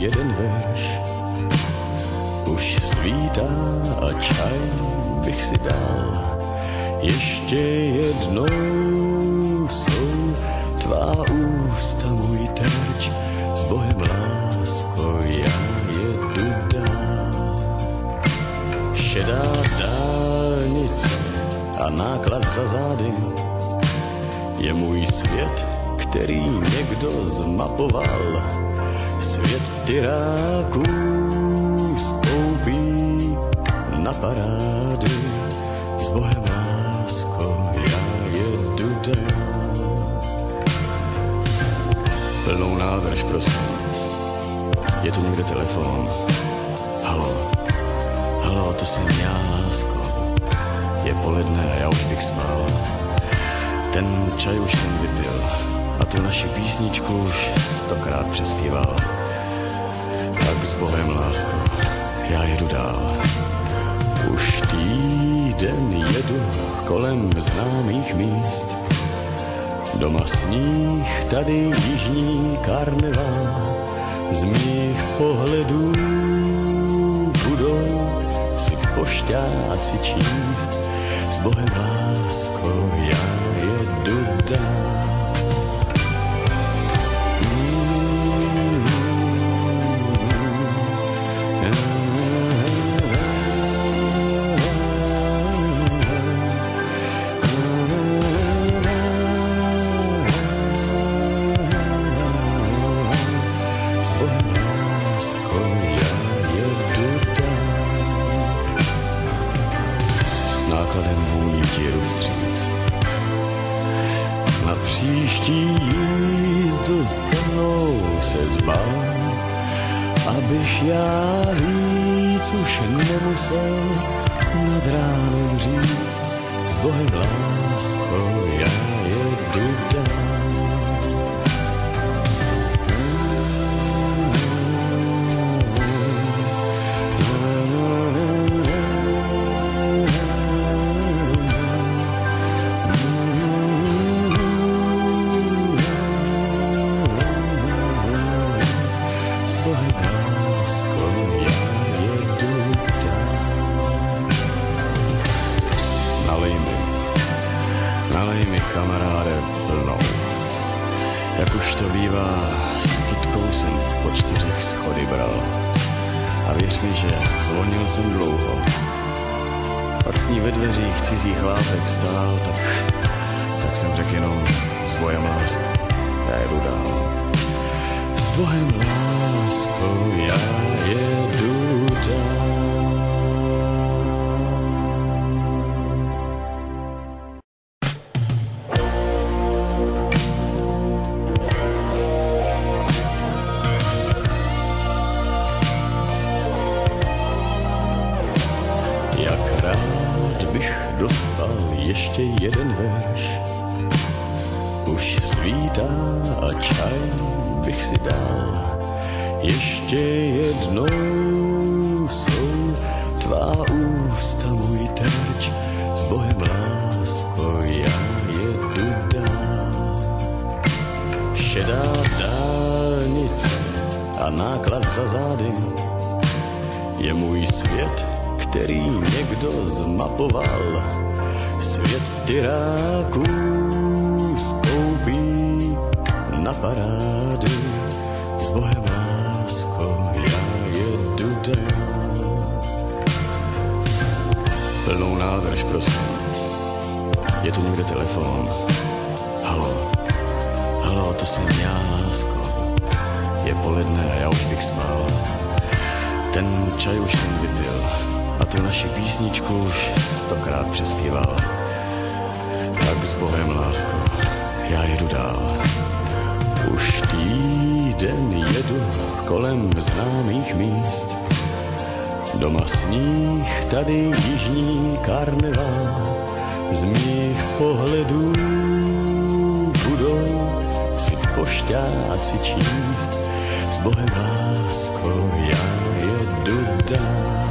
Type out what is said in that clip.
jeden verš. Už svítá a čaj bych si dal. Ještě jednou jsou tvá ústa můj terč. S Bohem lásko, já jedu dál. Šedá dálnice a náklad za zády je můj svět, který někdo zmapoval. Svět tyráků skoupí na parády. S Bohem lásko, já jedu dál. Plnou nádrž, prosím. Je tu někde telefon? Halo, halo, to jsem já, lásko. Je poledne a já už bych spal. Ten čaj už jsem vypil a tu naši písničku už 100krát přespíval. Tak s Bohem, lásko, já jedu dál. Už týden jedu kolem známých míst. Doma sníh, tady jižní karneval. Z mých pohledů budou si pošťáci číst. S Bohem, lásko, já jedu dál. Nákladem vůní ti jedu vstříc. Na příští jízdu se mnou se zbal, abych já víc už nemusel nad ránem říct. S Bohem, lásko, já jedu dál. Nalej mi, kamaráde, plnou. Jak už to bývá, s kytkou jsem po 4 schody bral. A věř mi, že zvonil jsem dlouho. Pak s ní ve dveřích cizí chlápek stál, tak jsem řekl jenom s Bohem, lásko, já jedu dál. S Bohem, lásko, já jedu dál. Jak rád bych dostal ještě jeden verš. Už svítá a čaj bych si dal. Ještě jednou jsou tvá ústa můj terč. S Bohem, lásko, já jedu dál. Šedá dálnice a náklad za zády je můj svět, který někdo zmapoval. Svět tyráků skoupí na parády. S Bohem, lásko, já jedu dál. Plnou nádrž, prosím. Je tu někde telefon? Halo, halo, to jsem já, lásko. Je poledne a já už bych spal. Ten čaj už jsem vypil a tu naši písničku už 100krát přespíval. Tak s Bohem, lásko, já jedu dál. Už týden jedu kolem známých míst. Doma sníh, tady jižní karneval. Z mých pohledů budou si pošťáci číst. S Bohem, lásko, já jedu dál.